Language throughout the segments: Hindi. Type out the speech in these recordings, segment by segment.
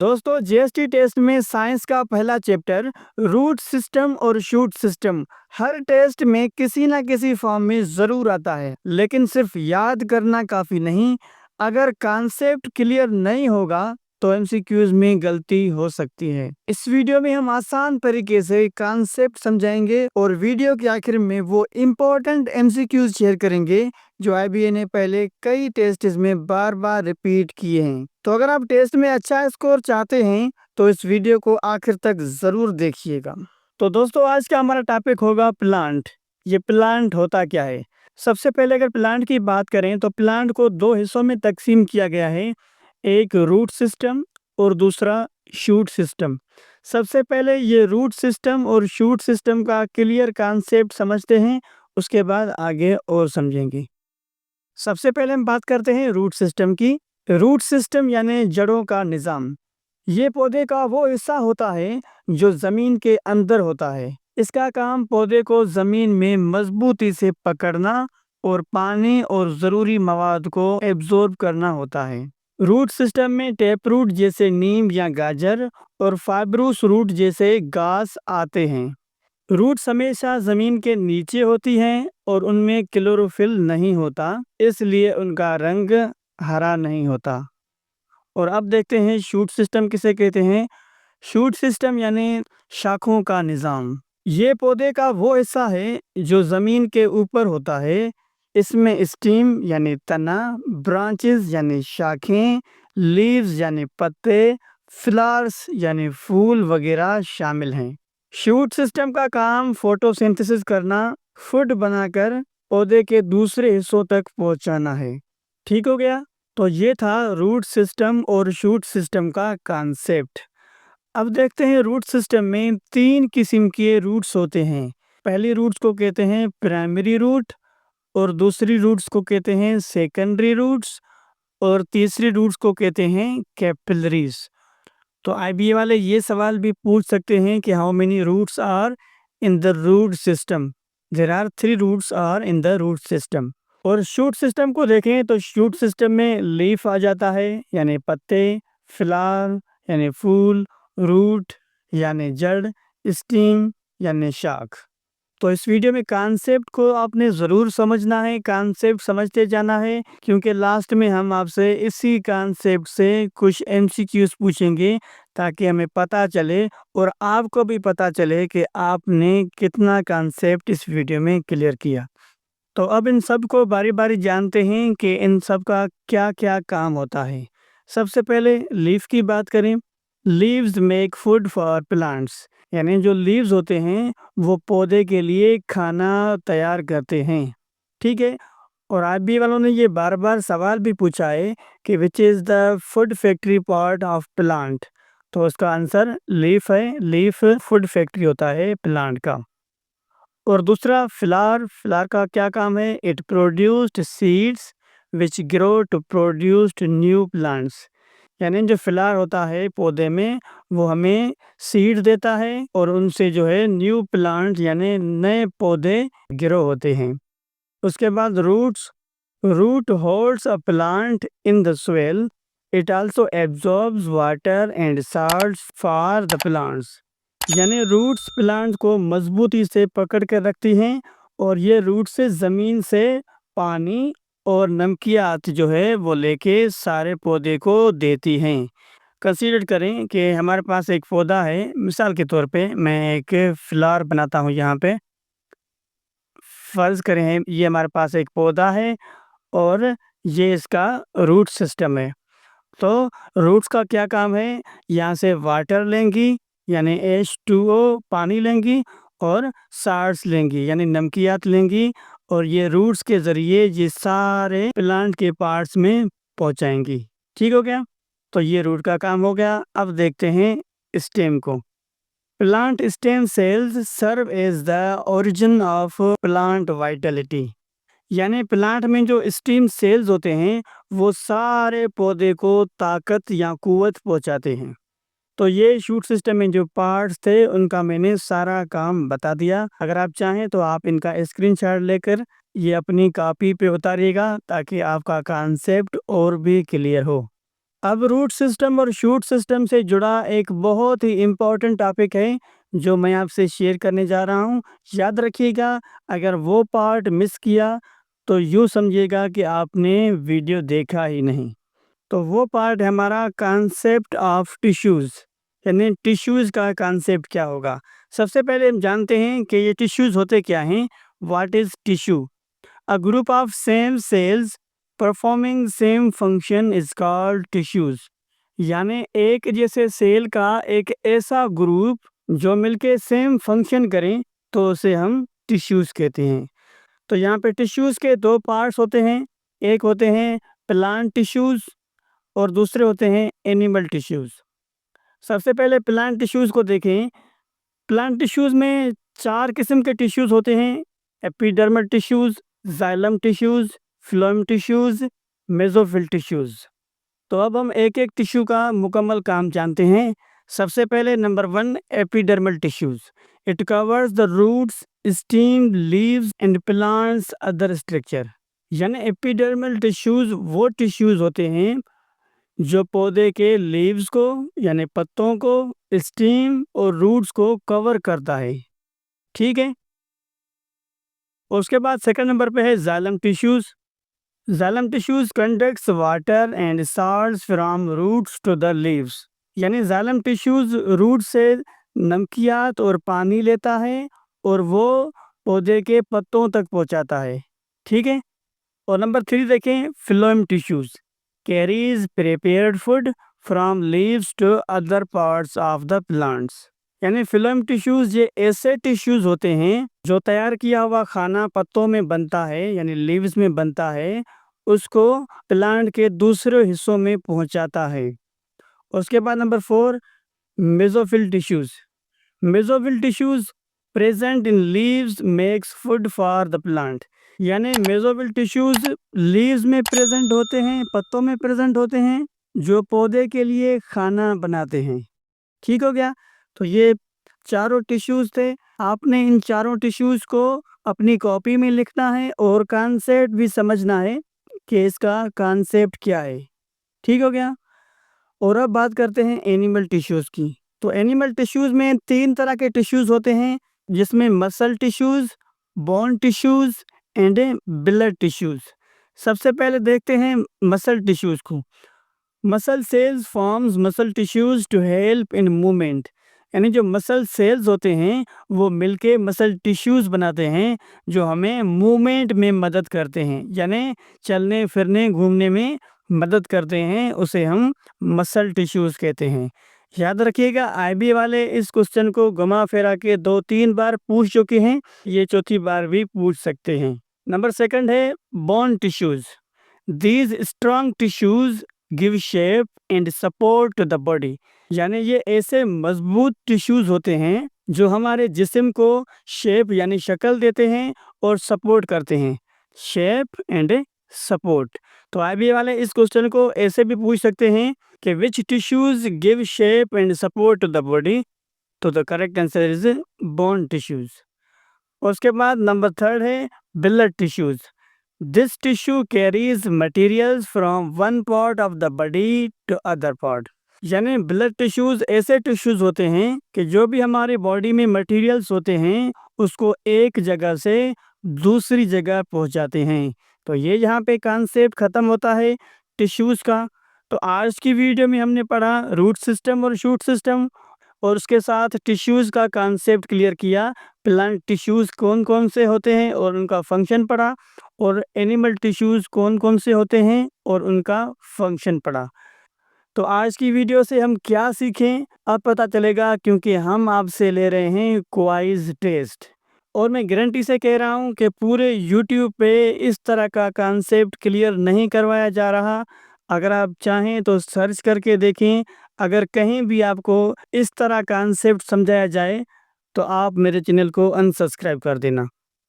दोस्तों जीएसटी टेस्ट में साइंस का पहला चैप्टर रूट सिस्टम और शूट सिस्टम हर टेस्ट में किसी ना किसी फॉर्म में जरूर आता है, लेकिन सिर्फ याद करना काफी नहीं। अगर कॉन्सेप्ट क्लियर नहीं होगा तो एमसीक्यूज में गलती हो सकती है। इस वीडियो में हम आसान तरीके से कॉन्सेप्ट समझाएंगे और वीडियो के आखिर में वो इम्पोर्टेंट एमसीक्यूज शेयर करेंगे जो आईबीए ने पहले कई टेस्ट में बार बार रिपीट किए हैं। तो अगर आप टेस्ट में अच्छा स्कोर चाहते हैं तो इस वीडियो को आखिर तक जरूर देखिएगा। तो दोस्तों आज का हमारा टॉपिक होगा प्लांट। ये प्लांट होता क्या है? सबसे पहले अगर प्लांट की बात करें तो प्लांट को दो हिस्सों में तकसीम किया गया है, एक रूट सिस्टम और दूसरा शूट सिस्टम। सबसे पहले ये रूट सिस्टम और शूट सिस्टम का क्लियर कॉन्सेप्ट समझते हैं, उसके बाद आगे और समझेंगे। सबसे पहले हम बात करते हैं रूट सिस्टम की। रूट सिस्टम यानी जड़ों का निज़ाम। ये पौधे का वो हिस्सा होता है जो ज़मीन के अंदर होता है। इसका काम पौधे को ज़मीन में मजबूती से पकड़ना और पानी और ज़रूरी मवाद को एब्जॉर्ब करना होता है। रूट सिस्टम में टैप रूट जैसे नीम या गाजर और फाइब्रूस रूट जैसे घास आते हैं। रूट्स हमेशा जमीन के नीचे होती हैं और उनमें क्लोरोफिल नहीं होता, इसलिए उनका रंग हरा नहीं होता। और अब देखते हैं शूट सिस्टम किसे कहते हैं। शूट सिस्टम यानी शाखों का निज़ाम। ये पौधे का वो हिस्सा है जो जमीन के ऊपर होता है। इसमें स्टीम यानी तना, ब्रांचेस यानी शाखें, लीव्स यानी पत्ते, फ्लावर्स यानी फूल वगैरह शामिल हैं। शूट सिस्टम का काम फोटोसिंथेसिस करना, फूड बनाकर पौधे के दूसरे हिस्सों तक पहुंचाना है। ठीक हो गया। तो ये था रूट सिस्टम और शूट सिस्टम का कॉन्सेप्ट। अब देखते हैं रूट सिस्टम में तीन किस्म के रूट्स होते हैं। पहली रूट्स को कहते हैं प्राइमरी रूट और दूसरी रूट्स को कहते हैं सेकेंडरी रूट्स और तीसरी रूट्स को कहते हैं कैपिलरीज। तो आईबीए वाले ये सवाल भी पूछ सकते हैं कि how many roots are in the root system. There are 3 roots are in the root system. और शूट सिस्टम को देखें तो शूट सिस्टम में लीफ आ जाता है यानी पत्ते, फ्लावर यानी फूल, रूट यानी जड़, स्टीम यानी शाख। तो इस वीडियो में कॉन्सेप्ट को आपने ज़रूर समझना है, कॉन्सेप्ट समझते जाना है, क्योंकि लास्ट में हम आपसे इसी कॉन्सेप्ट से कुछ एमसीक्यूज पूछेंगे ताकि हमें पता चले और आपको भी पता चले कि आपने कितना कॉन्सेप्ट इस वीडियो में क्लियर किया। तो अब इन सब को बारी बारी जानते हैं कि इन सब का क्या क्या काम होता है। सबसे पहले लीफ की बात करें। Leaves make food for plants, यानी जो लीव्स होते हैं वो पौधे के लिए खाना तैयार करते हैं। ठीक है। और आईबी वालों ने ये बार बार सवाल भी पूछा है कि which is the food factory part of plant. तो उसका आंसर लीफ है। लीफ फूड फैक्ट्री होता है प्लांट का। और दूसरा फ्लावर। फ्लावर का क्या काम है? It produced seeds which grow to produced new plants, यानी जो फ्लावर होता है पौधे में वो हमें सीड देता है और उनसे जो है न्यू प्लांट यानी नए पौधे ग्रो होते हैं। उसके बाद roots. Root holds a plant in the soil. It also absorbs water and salts for the plants, यानी रूट्स प्लांट को मजबूती से पकड़ कर रखती हैं और ये रूट से ज़मीन से पानी और नमकियात जो है वो लेके सारे पौधे को देती हैं। कंसीडर करें कि हमारे पास एक पौधा है, मिसाल के तौर पे मैं एक फ्लावर बनाता हूँ यहाँ पे। फ़र्ज़ करें ये हमारे पास एक पौधा है और ये इसका रूट सिस्टम है। तो रूट्स का क्या काम है? यहाँ से वाटर लेंगी यानी H2O पानी लेंगी और साल्ट्स लेंगी यानी नमकियात लेंगी और ये रूट्स के ज़रिए ये सारे प्लांट के पार्ट्स में पहुँचाएंगी। ठीक हो गया। तो ये रूट का काम हो गया। अब देखते हैं स्टेम को। Plant stem cells serve as the origin of plant vitality, यानी प्लांट में जो स्टेम सेल्स होते हैं वो सारे पौधे को ताकत या कुव्वत पहुंचाते हैं। तो ये शूट सिस्टम में जो पार्ट्स थे उनका मैंने सारा काम बता दिया। अगर आप चाहें तो आप इनका स्क्रीनशॉट लेकर ये अपनी कॉपी पे उतारिएगा ताकि आपका कॉन्सेप्ट और भी क्लियर हो। अब रूट सिस्टम और शूट सिस्टम से जुड़ा एक बहुत ही इम्पोर्टेंट टॉपिक है जो मैं आपसे शेयर करने जा रहा हूँ। याद रखिएगा, अगर वो पार्ट मिस किया तो यूँ समझिएगा कि आपने वीडियो देखा ही नहीं। तो वो पार्ट है हमारा कॉन्सेप्ट ऑफ टिश्यूज़, यानी टिश्यूज़ का कॉन्सेप्ट क्या होगा। सबसे पहले हम जानते हैं कि ये टिश्यूज़ होते क्या हैं। What is tissue? A group of same cells performing same function is called tissues। यानी एक जैसे सेल का एक ऐसा ग्रुप जो मिलके सेम फंक्शन करें तो उसे हम टिश्यूज़ कहते हैं। तो यहाँ पे टिश्यूज़ के दो पार्ट्स होते हैं, एक होते हैं प्लांट टिश्यूज़ और दूसरे होते हैं एनिमल टिश्यूज़। सबसे पहले प्लांट टिश्यूज़ को देखें। प्लांट टिश्यूज़ में 4 किस्म के टिश्यूज़ होते हैं: epidermal tissues, xylem tissues, phloem tissues, mesophyll tissues. तो अब हम एक-एक टिश्यू का मुकम्मल काम जानते हैं। सबसे पहले number 1, epidermal tissues. It covers the roots, stem, leaves and plants other structure. यानी एपिडर्मल टिश्यूज़ वो टिश्यूज़ होते हैं जो पौधे के लीव्स को यानी पत्तों को, स्टेम और रूट्स को कवर करता है। ठीक है। उसके बाद सेकंड नंबर पे है xylem tissues. Xylem tissues conducts water and salts from roots to the leaves. यानी जाइलम टिश्यूज़ रूट से नमकियात और पानी लेता है और वो पौधे के पत्तों तक पहुंचाता है। ठीक है। और नंबर 3 देखें, phloem tissues carries prepared food from leaves to other parts of the plants. यानी फिल्म टिश्यूज़ ये ऐसे टिश्यूज़ होते हैं जो तैयार किया हुआ खाना पत्तों में बनता है यानी लीव्स में बनता है, उसको प्लांट के दूसरे हिस्सों में पहुंचाता है। उसके बाद number 4, mesophyll tissues. Mesophyll tissues present in leaves makes food for the plant. यानी मेसोफिल टिश्यूज़ लीव्स में प्रेजेंट होते हैं, पत्तों में प्रेजेंट होते हैं, जो पौधे के लिए खाना बनाते हैं। ठीक हो गया। तो ये चारों टिश्यूज़ थे। आपने इन चारों टिश्यूज़ को अपनी कॉपी में लिखना है और कॉन्सेप्ट भी समझना है कि इसका कॉन्सेप्ट क्या है। ठीक हो गया। और अब बात करते हैं एनिमल टिश्यूज़ की। तो एनिमल टिश्यूज़ में 3 तरह के टिश्यूज़ होते हैं, जिसमें muscle tissues, bone tissues and blood tissues. सबसे पहले देखते हैं मसल टिश्यूज़ को। Muscle cells forms muscle tissues to help in movement. यानी जो मसल सेल्स होते हैं वो मिलके मसल टिश्यूज बनाते हैं जो हमें मूवमेंट में मदद करते हैं, यानी चलने फिरने घूमने में मदद करते हैं, उसे हम मसल टिश्यूज कहते हैं। याद रखिएगा, आईबी वाले इस क्वेश्चन को घुमा फिरा के 2-3 बार पूछ चुके हैं, ये चौथी बार भी पूछ सकते हैं। नंबर सेकंड है bone tissues. These strong tissues give shape and support to the body. यानी ये ऐसे मजबूत टिश्यूज होते हैं जो हमारे जिस्म को शेप यानी शक्ल देते हैं और सपोर्ट करते हैं। Shape and support. तो आईबी वाले इस क्वेश्चन को ऐसे भी पूछ सकते हैं कि which tissues give shape and support to the body. तो the correct answer is bone tissues. उसके बाद नंबर 3 है blood tissues. This tissue carries materials from one part of the body to other part. यानी ब्लड टिश्यूज ऐसे टिश्यूज होते हैं कि जो भी हमारे बॉडी में मटेरियल्स होते हैं उसको एक जगह से दूसरी जगह पहुंचाते हैं। तो ये यहाँ पे कॉन्सेप्ट ख़त्म होता है टिश्यूज़ का। तो आज की वीडियो में हमने पढ़ा रूट सिस्टम और शूट सिस्टम, और उसके साथ टिश्यूज़ का कॉन्सेप्ट क्लियर किया। प्लांट टिश्यूज़ कौन कौन से होते हैं और उनका फंक्शन पढ़ा, और एनिमल टिश्यूज़ कौन कौन से होते हैं और उनका फंक्शन पढ़ा। तो आज की वीडियो से हम क्या सीखें अब पता चलेगा, क्योंकि हम आपसे ले रहे हैं क्वाइज टेस्ट। और मैं गारंटी से कह रहा हूं कि पूरे यूट्यूब पे इस तरह का कॉन्सेप्ट क्लियर नहीं करवाया जा रहा। अगर आप चाहें तो सर्च करके देखें, अगर कहीं भी आपको इस तरह कॉन्सेप्ट समझाया जाए तो आप मेरे चैनल को अनसब्सक्राइब कर देना।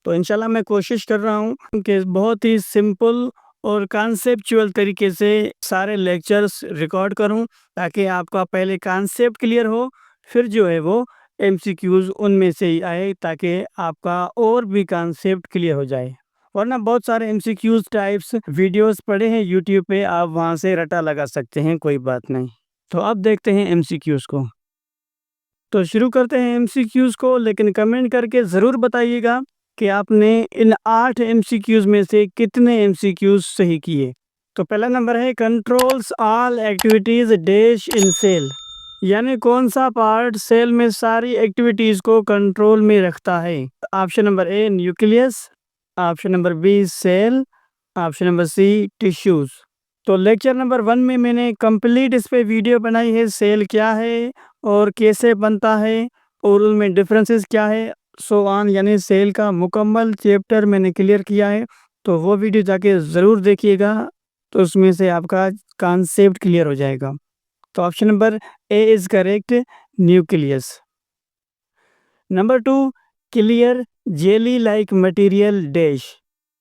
तो इंशाल्लाह मैं कोशिश कर रहा हूँ कि बहुत ही सिंपल और कॉन्सेप्चुअल तरीके से सारे लेक्चर्स रिकॉर्ड करूं, ताकि आपका पहले कॉन्सेप्ट क्लियर हो, फिर जो है वो एमसीक्यूज़ उनमें से ही आए, ताकि आपका और भी कॉन्सेप्ट क्लियर हो जाए। वरना बहुत सारे एमसीक्यूज टाइप्स वीडियोस पड़े हैं यूट्यूब पे, आप वहाँ से रटा लगा सकते हैं, कोई बात नहीं। तो अब देखते हैं एमसीक्यूज को। तो शुरू करते हैं एमसीक्यूज को, लेकिन कमेंट करके ज़रूर बताइएगा कि आपने इन 8 एमसीक्यूज में से कितने एमसीक्यूज सही किए। तो पहला नंबर है controls all activities dash in cell, यानी कौन सा पार्ट सेल में सारी एक्टिविटीज़ को कंट्रोल में रखता है। Option number A nucleus, option number B cell, option number C tissues. तो लेक्चर नंबर 1 में मैंने कंप्लीट इस पे वीडियो बनाई है, सेल क्या है और कैसे बनता है और उनमें डिफरेंसेस क्या है, सो ऑन, यानी सेल का मुकम्मल चैप्टर मैंने क्लियर किया है। तो वो वीडियो जाके ज़रूर देखिएगा, तो उसमें से आपका कॉन्सेप्ट क्लियर हो जाएगा। तो option number A is correct, nucleus. Number 2, clear jelly like material dash,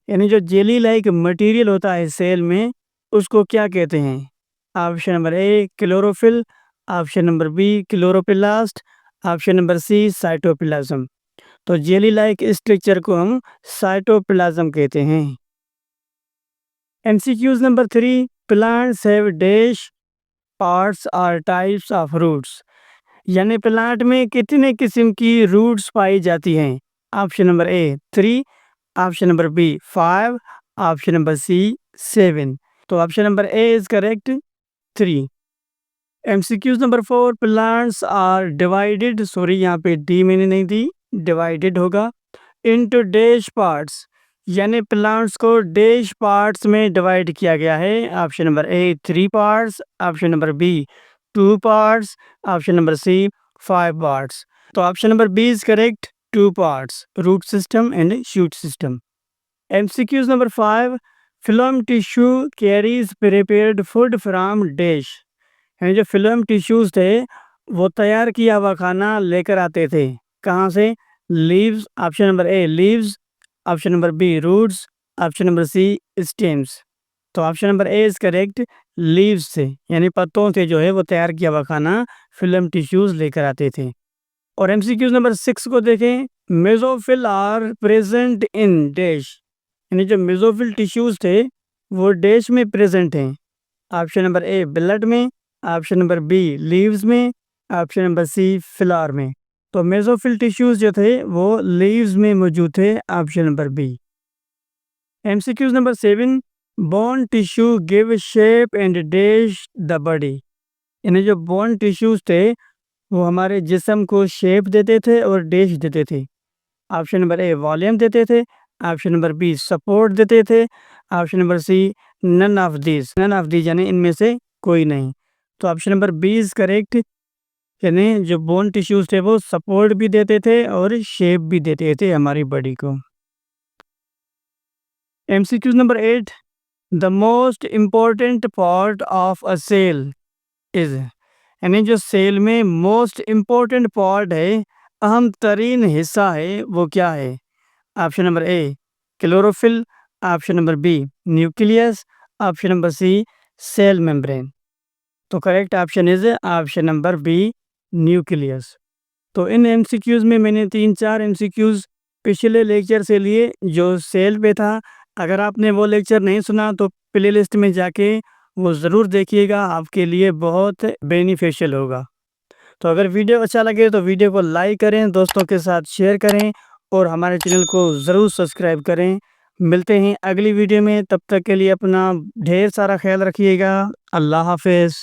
यानी जो जेली लाइक मटेरियल होता है सेल में, उसको क्या कहते हैं। Option number A chlorophyll, option number B chloroplast, option number C cytoplasm. तो जेली लाइक स्ट्रक्चर को हम साइटोप्लाज्म कहते हैं। MCQs number 3, plants have dash parts are types of roots, यानी प्लांट में कितने किस्म की रूट्स पाई जाती हैं। Option number A 3, option number B 5, option number C 7। तो option number A is correct, 3। MCQs number 4, plants are divided, sorry यहाँ पे डी मैंने नहीं दी, डिवाइडेड होगा, इनटू डैश पार्ट्स, यानी प्लांट्स को डैश पार्ट्स में डिवाइड किया गया है। Option number A 3 parts, option number B 2 parts, option number C 5 parts. तो option number B is correct, 2 parts, root system and shoot system. MCQs number 5, phloem tissue carries prepared food from dash, यानी जो फिल्म टिश्यूज थे वो तैयार किया हुआ खाना लेकर आते थे, कहाँ से। Leaves, option number A leaves, option number B roots, option number C stems. तो option number A is correct, leaves से, यानी पत्तों से जो है वो तैयार किया हुआ खाना फिल्म टिश्यूज लेकर आते थे। और एमसीक्यूज नंबर 6 को देखें, mesophyll are present in dash, यानी जो मेसोफिल टिश्यूज थे वो डैश में प्रेजेंट हैं। ऑप्शन नंबर ए ब्लड में, ऑप्शन नंबर बी लीव्स में, ऑप्शन नंबर सी फ्लावर में। तो मेसोफिल टिश्यूज जो थे वो लीव्स में मौजूद थे, option number B. MCQs number 7, bone tissue give shape and dash the body, यानी जो बोन टिश्यूज थे वो हमारे जिस्म को शेप देते थे और डैश देते थे। ऑप्शन नंबर ए वॉल्यूम देते थे, ऑप्शन नंबर बी सपोर्ट देते थे, option number C none of these, यानी इनमें से कोई नहीं। तो option number B is correct, यानी जो बोन टिश्यूज थे वो सपोर्ट भी देते थे और शेप भी देते थे हमारी बॉडी को। MCQs number 8, the most important part of a cell is, यानी जो सेल में मोस्ट इम्पोर्टेंट पार्ट है, अहम तरीन हिस्सा है, वो क्या है। Option number A chlorophyll, option number B nucleus, option number C cell membrane. तो correct option is option number B nucleus. तो इन एमसीक्यूज में मैंने 3-4 एमसीक्यूज पिछले लेक्चर से लिए जो सेल पे था। अगर आपने वो लेक्चर नहीं सुना तो प्लेलिस्ट में जाके वो ज़रूर देखिएगा, आपके लिए बहुत बेनिफिशियल होगा। तो अगर वीडियो अच्छा लगे तो वीडियो को लाइक करें, दोस्तों के साथ शेयर करें और हमारे चैनल को ज़रूर सब्सक्राइब करें। मिलते हैं अगली वीडियो में, तब तक के लिए अपना ढेर सारा ख्याल रखिएगा। अल्लाह हाफ़िज़।